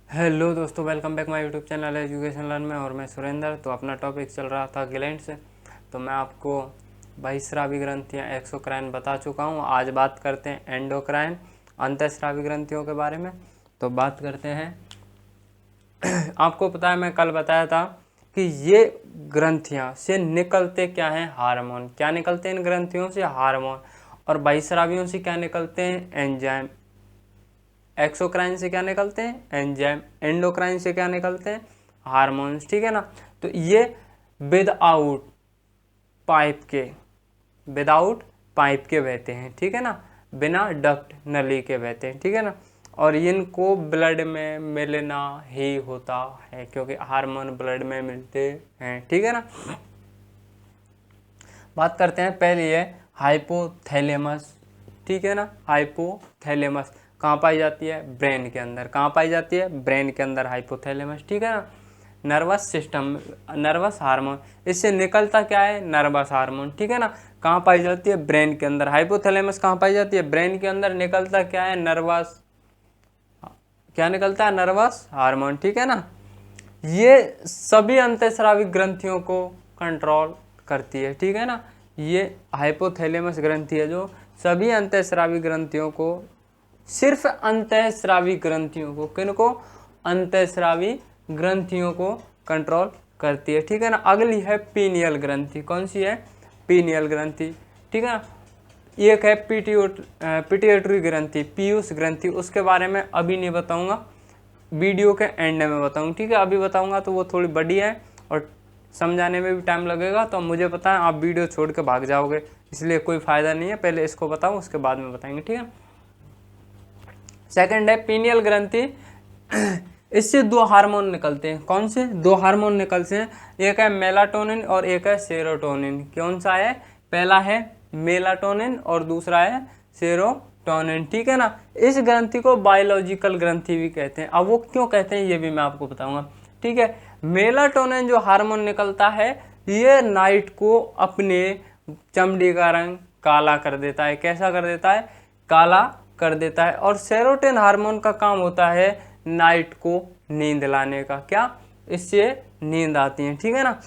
Hello दोस्तों, welcome back my YouTube channel education learn में। और मैं सुरेंद्र। तो अपना टॉपिक चल रहा था ग्लैंड से। तो मैं आपको बहिस्रावी ग्रंथियाँ एक्सोक्राइन बता चुका हूँ। आज बात करते हैं एंडोक्राइन अंतःस्रावी ग्रंथियों के बारे में। तो बात करते हैं आपको पता है, मैं कल बताया था कि ये ग्रंथियाँ से निकलते क्या हैं, हार्मोन। क्या निकलते हैं इन ग्रंथियों से? हार्मोन। और बहिस्रावियों से क्या निकलते हैं? एंजाइम। एक्सोक्राइन से क्या निकलते हैं? एंजाइम। एंडोक्राइन से क्या निकलते हैं? हार्मोन्स। ठीक है ना। तो ये विदाउट पाइप के विदाउट पाइप के बहते हैं। ठीक है ना, बिना डक्ट नली के बहते हैं। ठीक है ना। और इनको ब्लड में मिलना ही होता है, क्योंकि हार्मोन ब्लड में मिलते हैं। ठीक है ना। बात करते हैं पहले है हाइपोथैलेमस। ठीक है ना। हाइपोथैलेमस कहाँ पाई जाती है? ब्रेन के अंदर। कहाँ पाई जाती है? ब्रेन के अंदर हाइपोथैलेमस। ठीक है ना। नर्वस सिस्टम, नर्वस हार्मोन, इससे निकलता क्या है? Nervous hormone. ठीक है ना। कहाँ पाई जाती है? ब्रेन के अंदर। हाइपोथैलेमस कहाँ पाई जाती है? ब्रेन के अंदर। निकलता क्या है? नर्वस, क्या निकलता है? Nervous hormone. ठीक है ना। ये सभी अंतःस्रावी ग्रंथियों को कंट्रोल करती है। ठीक है ना। ये हाइपोथैलेमस ग्रंथि है जो सभी अंतःस्रावी ग्रंथियों को, सिर्फ अंतःस्रावी ग्रंथियों को, किनको? अंतःस्रावी ग्रंथियों को कंट्रोल करती है। ठीक है ना। अगली है पीनियल ग्रंथि। कौन सी है? पीनियल ग्रंथि। ठीक है ना। एक है पिट्यूटरी ग्रंथि, पीयूष ग्रंथि। उसके बारे में अभी नहीं बताऊंगा, वीडियो के एंड में बताऊंगा। ठीक है। अभी बताऊंगा तो वो थोड़ी बड़ी है और समझाने में भी टाइम लगेगा। तो मुझे पता है आप वीडियो छोड़ के भाग जाओगे, इसलिए कोई फ़ायदा नहीं है। पहले इसको बताऊं, उसके बाद में बताएंगे। ठीक है। सेकंड है पीनियल ग्रंथि। इससे दो हार्मोन निकलते हैं। कौन से दो हार्मोन निकलते हैं? एक है मेलाटोनिन और एक है सेरोटोनिन। कौन सा है? पहला है मेलाटोनिन और दूसरा है सेरोटोनिन। ठीक है ना। इस ग्रंथि को बायोलॉजिकल ग्रंथि भी कहते हैं। अब वो क्यों कहते हैं ये भी मैं आपको बताऊंगा। ठीक है। मेलाटोनिन जो हार्मोन निकलता है, ये नाइट को अपने चमड़ी का रंग काला कर देता है। कैसा कर देता है? काला कर देता है। और सेरोटोनिन हार्मोन का काम होता है नाइट को नींद लाने का। क्या? इससे नींद आती है। ठीक है ना।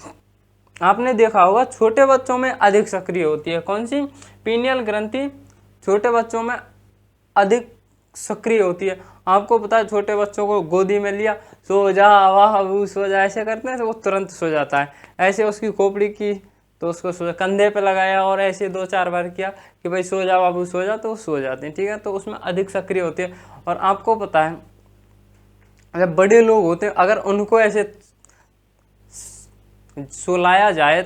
आपने देखा होगा छोटे बच्चों में अधिक सक्रिय होती है। कौन सी? पीनियल ग्रंथि छोटे बच्चों में अधिक सक्रिय होती है। आपको पता है, छोटे बच्चों को गोदी में लिया, सो जा, वाह वो सो जा, ऐसे करते हैं तो वो तुरंत सो जाता है। ऐसे उसकी खोपड़ी की तो उसको सो, कंधे पे लगाया और ऐसे 2-4 बार किया कि भाई सो जा बाबू सो जा, तो वो सो जाते हैं। ठीक है। तो उसमें अधिक सक्रिय होती है। और आपको पता है, अगर बड़े लोग होते हैं, अगर उनको ऐसे सुलाया जाए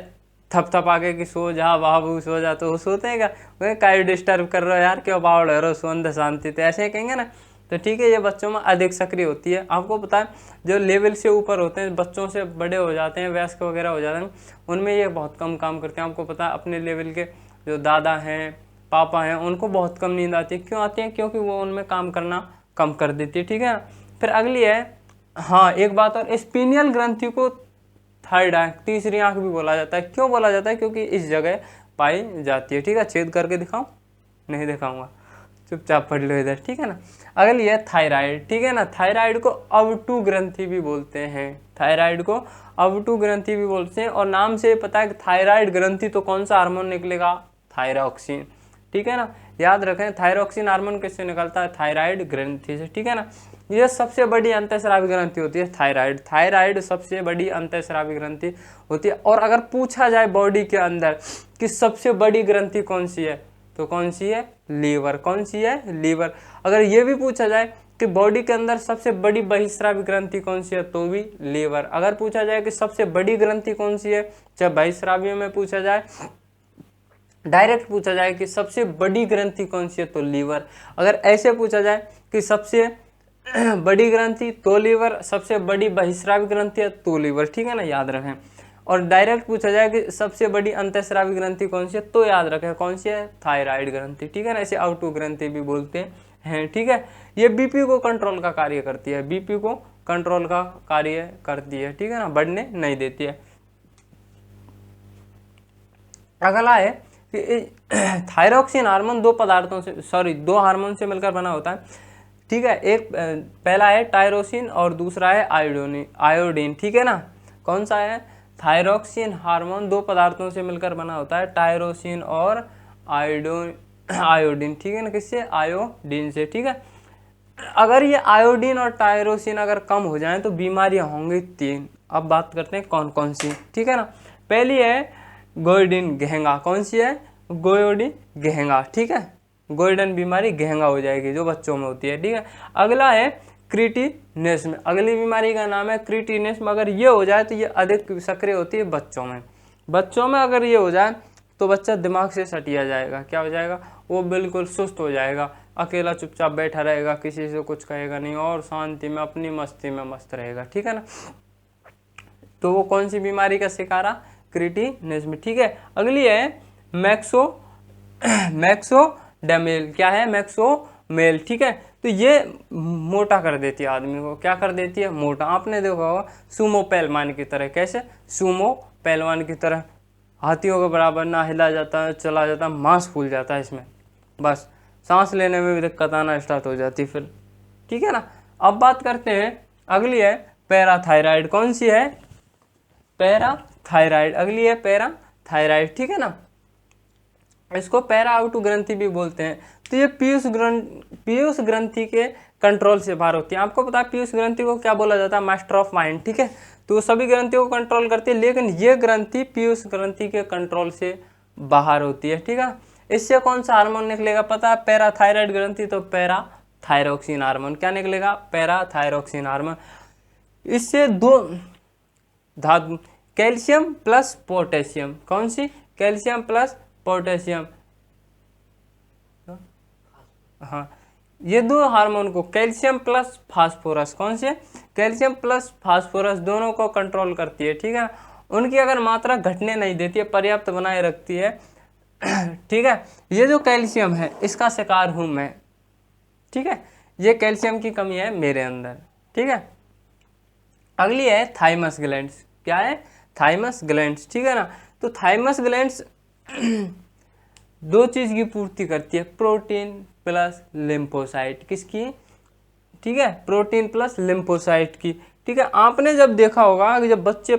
थपथपा के कि सो जा बाबू सो जा, तो वो सोते हैं क्या? काय डिस्टर्ब कर रहे हो यार, क्यों बावड़ रहे हो, सोंद शांति, तो ऐसे कहेंगे ना। तो ठीक है, ये बच्चों में अधिक सक्रिय होती है। आपको पता है, जो लेवल से ऊपर होते हैं, बच्चों से बड़े हो जाते हैं, वयस्क वगैरह हो जाते हैं, उनमें ये बहुत कम काम करते हैं। आपको पता है, अपने लेवल के जो दादा हैं, पापा हैं, उनको बहुत कम नींद आती है। क्यों आती है? क्योंकि वो उनमें काम करना कम कर देती है। ठीक है। फिर अगली है, हाँ एक बात और, स्पिनियल ग्रंथि को थर्ड आंख, तीसरी आंख भी बोला जाता है। क्यों बोला जाता है? क्योंकि इस जगह पाई जाती है। ठीक है। छेद करके दिखाऊं? नहीं दिखाऊंगा, चुपचाप पढ़ लो इधर। ठीक है ना। अगली है थायराइड। ठीक है ना। थायराइड को अवटु ग्रंथि भी बोलते हैं। थायराइड को अवटु ग्रंथि भी बोलते हैं। और नाम से पता है कि थायराइड ग्रंथि तो कौन सा हार्मोन निकलेगा? थायरॉक्सिन। ठीक है ना। याद रखें, थायरॉक्सिन हार्मोन किससे निकलता है? थायराइड ग्रंथि से। ठीक है ना। ये सबसे बड़ी अंतःस्रावी ग्रंथि होती है थायराइड। थायराइड सबसे बड़ी अंतःस्रावी ग्रंथि होती है। और अगर पूछा जाए बॉडी के अंदर कि सबसे बड़ी ग्रंथि कौन सी है, तो कौन सी है? लीवर। कौन सी है? लीवर। अगर ये भी पूछा जाए कि बॉडी के अंदर सबसे बड़ी बहिस्रावी ग्रंथि कौन सी है, तो भी लीवर। अगर पूछा जाए कि सबसे बड़ी ग्रंथि कौन सी है, चाहे बहिस्रावियों में पूछा जाए, डायरेक्ट पूछा जाए कि सबसे बड़ी ग्रंथि कौन सी है, तो लीवर। अगर ऐसे पूछा जाए कि सबसे बड़ी ग्रंथि, तो लीवर। सबसे बड़ी बहिस्रावी ग्रंथि है, तो लीवर। ठीक है ना। याद रखें। और डायरेक्ट पूछा जाए कि सबसे बड़ी अंतःस्रावी ग्रंथि कौन सी है, तो याद रखें कौन सी है? थायराइड ग्रंथि। ठीक है ना। इसे आउटू ग्रंथि भी बोलते हैं। ठीक है। ये बीपी को कंट्रोल का कार्य करती है। बीपी को कंट्रोल का कार्य करती है। ठीक है ना। बढ़ने नहीं देती है। अगला है कि थायरॉक्सिन हार्मोन दो हार्मोन से मिलकर बना होता है। ठीक है। एक पहला है टायरोसिन और दूसरा है आयोडीन, ठीक है ना। कौन सा है? थायरोक्सिन हार्मोन दो पदार्थों से मिलकर बना होता है, टायरोसिन और आयोडीन, ठीक है ना। किससे? आयोडीन से, ठीक है। अगर ये आयोडीन और टायरोसिन अगर कम हो जाएं तो बीमारियां होंगी 3। अब बात करते हैं कौन कौन सी, ठीक है ना। पहली है गोइडिन घेंगा। कौन सी है? गोइडिन घेंगा, ठीक है। गोइडन बीमारी घेंगा हो जाएगी जो बच्चों में होती है, ठीक है। अगला है क्रिटिनिज्म। अगली बीमारी का नाम है क्रिटिनिज्म। अगर ये हो जाए तो ये अधिक सक्रिय होती है बच्चों में। बच्चों में अगर ये हो जाए तो बच्चा दिमाग से सटिया जाएगा। क्या हो जाएगा? वो बिल्कुल सुस्त हो जाएगा, अकेला चुपचाप बैठा रहेगा, किसी से कुछ कहेगा नहीं और शांति में अपनी मस्ती में मस्त रहेगा, ठीक है ना। तो वो कौन सी बीमारी का शिकार? क्रिटिनिज्म, ठीक है। अगली है मैक्सोडेमेल। क्या है? मैक्सोमेल, ठीक है। तो ये मोटा कर देती है आदमी को। क्या कर देती है? मोटा। आपने देखा होगा सुमो पहलवान की तरह। कैसे? सुमो पहलवान की तरह, हाथियों के बराबर ना हिला जाता है, चला जाता है, मांस फूल जाता है इसमें, बस सांस लेने में भी दिक्कत आना स्टार्ट हो जाती फिर, ठीक है ना। अब बात करते हैं, अगली है पैराथायराइड। कौन सी है? पैराथायराइड। अगली है पैराथायराइड, ठीक है ना। इसको पैरा आउटू ग्रंथि भी बोलते हैं। तो ये पीयूष ग्रंथि के कंट्रोल से बाहर होती है। आपको पता है पीयूष ग्रंथि को क्या बोला जाता है? मास्टर ऑफ माइंड, ठीक है। तो वो सभी ग्रंथियों को कंट्रोल करती है, लेकिन ये ग्रंथि पीयूष ग्रंथि के कंट्रोल से बाहर होती है, ठीक है। इससे कौन सा हार्मोन निकलेगा पता है? पैराथायराइड ग्रंथि, तो पैराथायरोक्सिन हार्मोन। क्या निकलेगा? पैराथायरोक्सिन हार्मोन। इससे दो धातु, कैल्शियम प्लस पोटेशियम। कौन सी? कैल्शियम प्लस पोटेशियम, हाँ, ये दो हार्मोन को, कैल्शियम प्लस फास्फोरस, कौन से? कैल्शियम प्लस फास्फोरस, दोनों को कंट्रोल करती है, ठीक है। उनकी अगर मात्रा घटने नहीं देती है, पर्याप्त बनाए रखती है, ठीक है। ये जो कैल्शियम है इसका शिकार हूं मैं, ठीक है। ये कैल्शियम की कमी है मेरे अंदर, ठीक है। अगली है थाइमस ग्लैंड्स। क्या है? थाइमस ग्लैंड्स, ठीक है ना। तो थाइमस ग्लैंड्स दो चीज की पूर्ति करती है, प्रोटीन प्लस लिम्फोसाइट। किसकी? ठीक है, प्रोटीन प्लस लिम्फोसाइट की, ठीक है। आपने जब देखा होगा कि जब बच्चे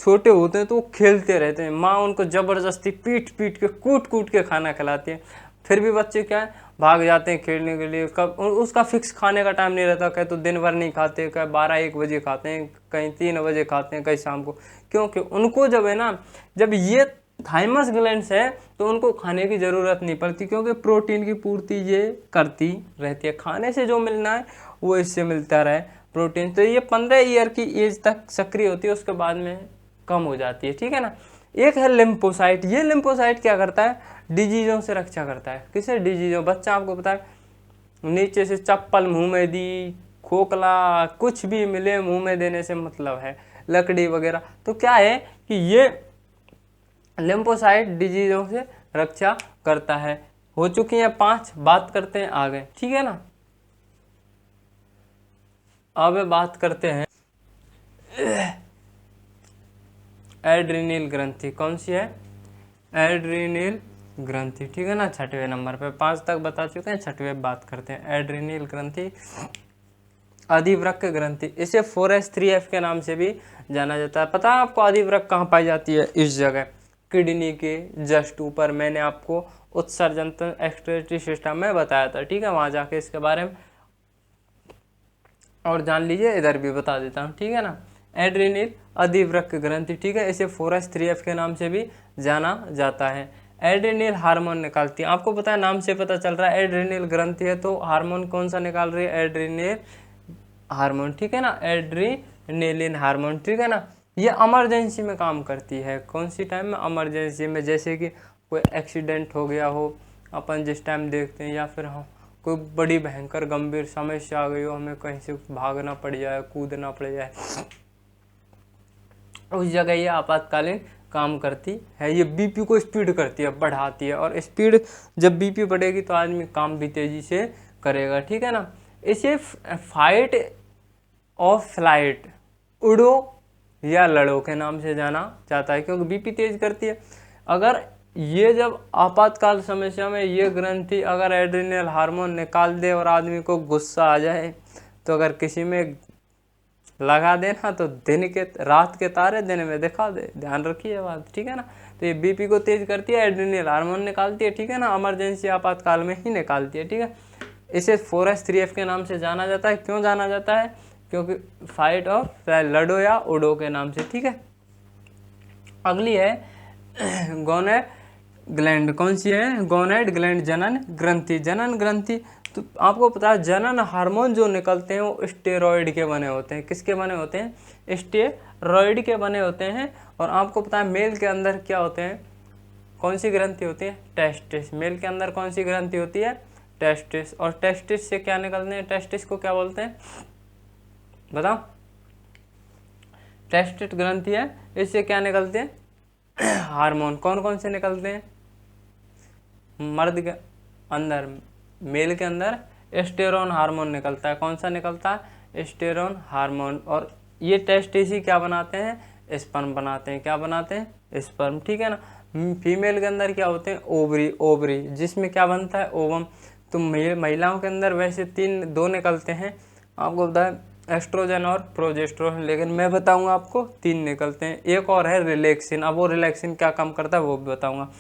छोटे होते हैं तो वो खेलते रहते हैं, माँ उनको जबरदस्ती पीट पीट के कूट कूट के खाना खिलाती है, फिर भी बच्चे क्या है भाग जाते हैं खेलने के लिए। कब उसका फिक्स खाने का टाइम नहीं रहता, कहीं तो दिन भर नहीं खाते, कहीं 12-1 बजे खाते हैं, कहीं 3 बजे खाते हैं, कहीं शाम को। क्योंकि उनको जब है ना, जब ये थाइमस ग्लैंड्स है तो उनको खाने की ज़रूरत नहीं पड़ती, क्योंकि प्रोटीन की पूर्ति ये करती रहती है। खाने से जो मिलना है वो इससे मिलता रहे प्रोटीन। तो ये 15 ईयर की एज तक सक्रिय होती है, उसके बाद में कम हो जाती है, ठीक है ना। एक है लिम्फोसाइट। ये लिम्फोसाइट क्या करता है? डिजीजों से रक्षा करता है। किसे? डिजीजों। बच्चा आपको पता है नीचे से चप्पल मुंह में दी, खोखला कुछ भी मिले मुंह में देने से मतलब है, लकड़ी वगैरह, तो क्या है कि ये लिम्फोसाइट डिजीजों से रक्षा करता है। हो चुकी हैं 5, बात करते हैं आगे, ठीक है ना। अब बात करते हैं एड्रीनल ग्रंथि। कौन सी है? एड्रीनल ग्रंथि, ठीक है ना। 6वें नंबर पे, 5 तक बता चुके हैं, 6वें बात करते हैं। एड्रीनल ग्रंथि, अधिवृक्क ग्रंथि, इसे 4S3F के नाम से भी जाना जाता है। पता है आपको अधिवृक्क कहाँ पाई जाती है? इस जगह, किडनी के जस्ट ऊपर। मैंने आपको उत्सर्जन एक्सक्रीटरी सिस्टम में बताया था, ठीक है। वहाँ जाके इसके बारे में और जान लीजिए, इधर भी बता देता हूँ, ठीक है ना। एड्रीनल अधिवृक्क ग्रंथि, ठीक है, इसे 4S3F के नाम से भी जाना जाता है। एड्रीनल हार्मोन निकालती है। आपको पता है, नाम से पता चल रहा है एड्रीनल ग्रंथि है तो हार्मोन कौन सा निकाल रही है? एड्रीनल हार्मोन, ठीक है ना। एड्रीनलिन हार्मोन, ठीक है ना। ये इमरजेंसी में काम करती है। कौन सी टाइम में? इमरजेंसी में। जैसे कि कोई एक्सीडेंट हो गया हो, अपन जिस टाइम देखते हैं, या फिर हम कोई बड़ी भयंकर गंभीर समस्या आ गई हो, हमें कहीं से भागना पड़ जाए, कूदना पड़ जाए, उस जगह ये आपातकालीन काम करती है। ये बीपी को स्पीड करती है, बढ़ाती है, और स्पीड जब बीपी बढ़ेगी तो आदमी काम भी तेजी से करेगा, ठीक है ना। इसे फाइट और फ्लाइट, उड़ो या लड़ो के नाम से जाना जाता है, क्योंकि बीपी तेज करती है। अगर ये जब आपातकाल समस्या में ये ग्रंथि अगर एड्रिनल हार्मोन निकाल दे और आदमी को गुस्सा आ जाए, तो अगर किसी में लगा देना तो रात के तारे दिन में दिखा दे। ध्यान रखिए बात, ठीक है ना। तो ये बीपी को तेज करती है, एड्रिनल हार्मोन निकालती है, ठीक है ना, इमरजेंसी आपातकाल में ही निकालती है, ठीक है। इसे 4S3F के नाम से जाना जाता है। क्यों जाना जाता है? क्योंकि फाइट ऑफ लडो या उडो के नाम से, ठीक है। अगली है गोनेड ग्लैंड। कौन सी है? गोनेड ग्लैंड, जनन ग्रंथि। जनन ग्रंथि, तो आपको पता है जनन हार्मोन जो निकलते हैं वो स्टेरॉइड के बने होते हैं। किसके बने होते हैं? स्टेरॉइड के बने होते हैं। और आपको पता है मेल के अंदर क्या होते हैं? कौन सी ग्रंथि होती है? टेस्टिस। मेल के अंदर कौन सी ग्रंथि होती है? टेस्टिस। और टेस्टिस से क्या निकलते हैं? टेस्टिस को क्या बोलते हैं बताओ? टेस्टिस ग्रंथि है, इससे क्या निकलते हैं? हार्मोन। कौन कौन से निकलते हैं? मर्द के अंदर, मेल के अंदर एस्टेरोन हार्मोन निकलता है। कौन सा निकलता है? एस्टेरोन हार्मोन। और ये टेस्टिस ही क्या बनाते हैं? स्पर्म बनाते हैं। क्या बनाते हैं? स्पर्म, ठीक है ना। फीमेल के अंदर क्या होते हैं? ओवरी, जिसमें क्या बनता है? ओवम। तो महिलाओं के अंदर वैसे दो निकलते हैं, आपको बताया एस्ट्रोजन और प्रोजेस्टेरोन, लेकिन मैं बताऊंगा आपको 3 निकलते हैं। एक और है रिलैक्सिन। अब वो रिलैक्सिन क्या काम करता है वो भी बताऊंगा।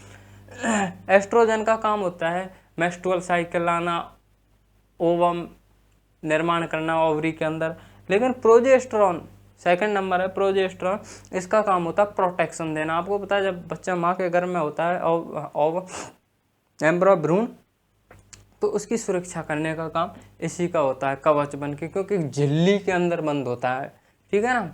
एस्ट्रोजन का काम होता है मेंस्ट्रुअल साइकिल लाना, ओवम निर्माण करना ओवरी के अंदर, लेकिन प्रोजेस्टेरोन सेकंड नंबर है। प्रोजेस्टेरोन, इसका काम होता है प्रोटेक्शन देना। आपको पता है जब बच्चा माँ के गर्भ में होता है और एम्ब्रो भ्रूण, तो उसकी सुरक्षा करने का काम इसी का होता है, कवच बन के, क्योंकि झिल्ली के अंदर बंद होता है, ठीक है ना।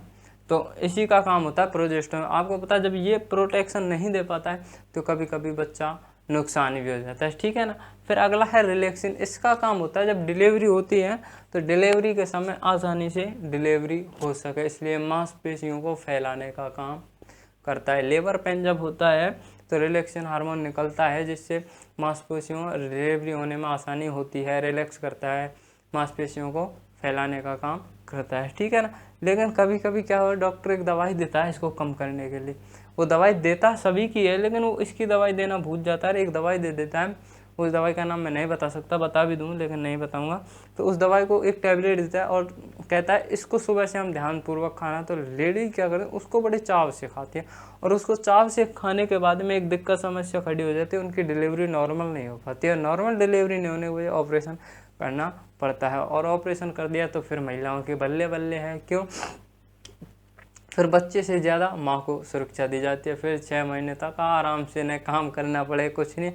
तो इसी का काम होता है प्रोजेस्टेरोन। आपको पता है जब ये प्रोटेक्शन नहीं दे पाता है तो कभी कभी बच्चा नुकसान भी हो जाता है, ठीक है ना। फिर अगला है रिलैक्सिन। इसका काम होता है जब डिलीवरी होती है तो डिलीवरी के समय आसानी से डिलीवरी हो सके, इसलिए मांसपेशियों को फैलाने का काम करता है। लेबर पेन जब होता है तो रिलैक्सिन हार्मोन निकलता है, जिससे मांसपेशियों डिलीवरी होने में आसानी होती है, रिलैक्स करता है, मांसपेशियों को फैलाने का काम करता है, ठीक है ना। लेकिन कभी कभी क्या हो, डॉक्टर एक दवाई देता है इसको कम करने के लिए। वो दवाई देता सभी की है, लेकिन वो इसकी दवाई देना भूल जाता है। एक दवाई दे देता है, उस दवाई का नाम मैं नहीं बता सकता, बता भी दूँ लेकिन नहीं बताऊँगा। तो उस दवाई को एक टैबलेट देता है और कहता है इसको सुबह से हम ध्यानपूर्वक खाना। तो लेडी क्या करती है, उसको बड़े चाव से खाती है, और उसको चाव से खाने के बाद में एक दिक्कत समस्या खड़ी हो जाती है, उनकी डिलीवरी नॉर्मल नहीं हो पाती है। नॉर्मल डिलीवरी नहीं होने की वजह ऑपरेशन करना पड़ता है, और ऑपरेशन कर दिया तो फिर महिलाओं की बल्ले बल्ले है। क्यों? फिर बच्चे से ज़्यादा माँ को सुरक्षा दी जाती है। फिर 6 महीने तक आराम से न काम करना पड़े, कुछ नहीं,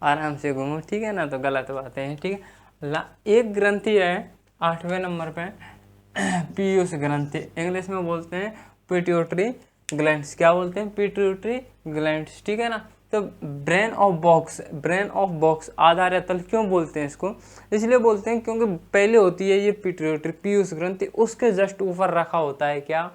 आराम से घूमो, ठीक है ना। तो गलत बातें हैं, ठीक है। एक ग्रंथि है 8वें नंबर पे, पीयूष ग्रंथि। इंग्लिश में बोलते हैं पिट्यूटरी ग्लैंड्स। क्या बोलते हैं? पिट्यूटरी ग्लैंड्स, ठीक है ना। तो ब्रेन ऑफ बॉक्स, आधार या तल, क्यों बोलते हैं इसको? इसलिए बोलते हैं क्योंकि पहले होती है ये पिट्यूटरी पीयूष ग्रंथि, उसके जस्ट ऊपर रखा होता है क्या?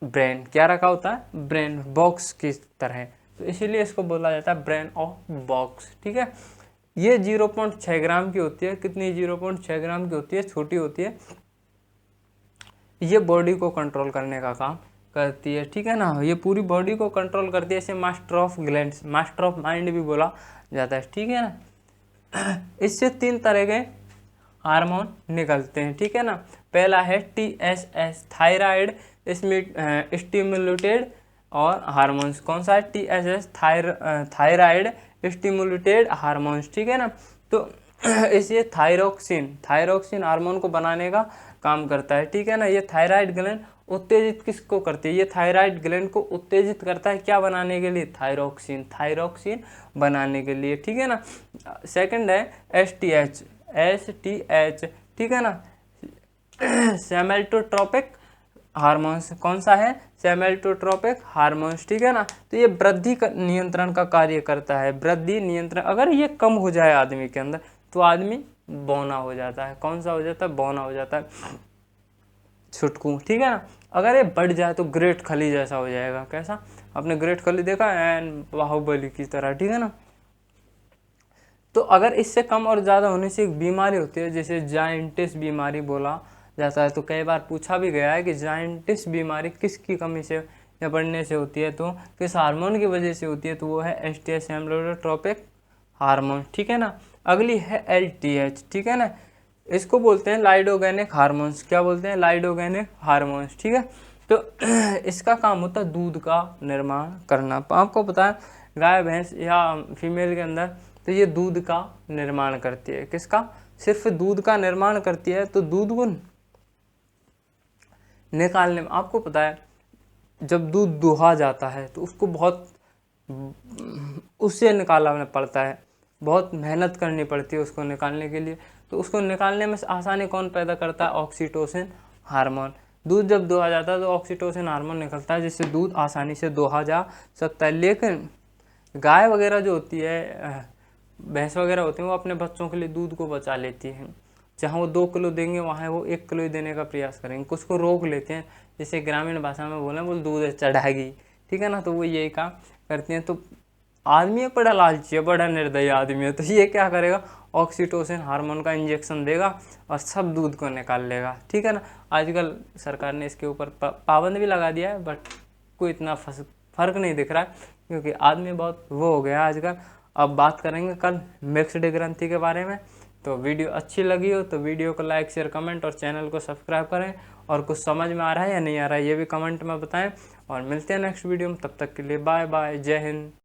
ब्रेन। क्या रखा होता है? ब्रेन, बॉक्स की तरह, तो इसीलिए इसको बोला जाता है ब्रेन ऑफ बॉक्स, ठीक है। ये 0.6 ग्राम की होती है। कितनी? 0.6 ग्राम की होती है, छोटी होती है। ये बॉडी को कंट्रोल करने का काम करती है, ठीक है ना। ये पूरी बॉडी को कंट्रोल करती है। इसे master of glands, master of mind भी बोला जाता है, ठीक है ना। इससे 3 तरह के हार्मोन निकलते हैं, ठीक है ना। पहला है TSH, थायराइड स्टिमुलेटेड और हार्मोन्स। कौन सा है? TSH, थायराइड स्टिमुलेटेड हार्मोन्स, ठीक है ना। तो इसे थायरोक्सिन हार्मोन को बनाने का काम करता है, ठीक है ना। ये थायराइड ग्लैंड उत्तेजित किसको करती है? ये थायराइड ग्लैंड को उत्तेजित करता है, क्या बनाने के लिए? थायरोक्सिन बनाने के लिए, ठीक है ना। सेकंड है STH, ठीक है ना, सेमेल्टोट्रोपिक हार्मोन्स। कौन सा है? सेमेल्टोट्रोपिक हार्मोन्स, ठीक है ना। तो ये वृद्धि का नियंत्रण का कार्य करता है, वृद्धि नियंत्रण। अगर ये कम हो जाए आदमी के अंदर तो आदमी बौना हो जाता है। कौन सा हो जाता है? बौना हो जाता है, छुटकू, ठीक है ना। अगर ये बढ़ जाए तो ग्रेट खली जैसा हो जाएगा। कैसा? आपने ग्रेट खली देखा? एन बाहुबली की तरह, ठीक है ना। तो अगर इससे कम और ज़्यादा होने से एक बीमारी होती है, जैसे जाइंटिस बीमारी बोला जाता है। तो कई बार पूछा भी गया है कि जाइंटिस बीमारी किसकी कमी से या बढ़ने से होती है, तो किस हार्मोन की वजह से होती है, तो वो है एस्टिएस एम्ब्लोडोट्रोपिक हार्मोन, ठीक है ना। अगली है LTH, ठीक है ना, इसको बोलते हैं लाइडोगेनिक हार्मोन्स। क्या बोलते हैं? लाइडोगेनिक हार्मोन्स, ठीक है। तो इसका काम होता है दूध का निर्माण करना। आपको पता है गाय भैंस या फीमेल के अंदर तो ये दूध का निर्माण करती है। किसका? सिर्फ दूध का निर्माण करती है। तो दूध को निकालने में आपको पता है जब दूध दुहा जाता है तो उसको बहुत उससे निकालना पड़ता है, बहुत मेहनत करनी पड़ती है उसको निकालने के लिए। तो उसको निकालने में आसानी कौन पैदा करता है? Oxytocin hormone. दूध जब दुहा जाता है तो ऑक्सीटोसिन हार्मोन निकलता है जिससे दूध आसानी से दुहा जा सकता है। लेकिन गाय वगैरह जो होती है, भैंस वगैरह होती हैं, वो अपने बच्चों के लिए दूध को बचा लेती हैं। जहाँ वो 2 किलो देंगे वहाँ वो 1 किलो ही देने का प्रयास करेंगे, कुछ को रोक लेते हैं, जैसे ग्रामीण भाषा में बोल दूध चढ़ाएगी, ठीक है ना। तो वो यही काम करती हैं। तो आदमी बड़ा लालची है, बड़ा निर्दयी आदमी है, तो ये क्या करेगा? ऑक्सीटोसिन हार्मोन का इंजेक्शन देगा और सब दूध को निकाल लेगा, ठीक है ना। आजकल सरकार ने इसके ऊपर पाबंद भी लगा दिया है, बट कोई इतना फर्क नहीं दिख रहा है क्योंकि आदमी बहुत वो हो गया आजकल। अब बात करेंगे कल मिक्स्ड ग्रंथि के बारे में। तो वीडियो अच्छी लगी हो तो वीडियो को लाइक शेयर कमेंट और चैनल को सब्सक्राइब करें। और कुछ समझ में आ रहा है या नहीं आ रहा है ये भी कमेंट में बताएं। और मिलते हैं नेक्स्ट वीडियो में, तब तक के लिए बाय बाय, जय हिंद।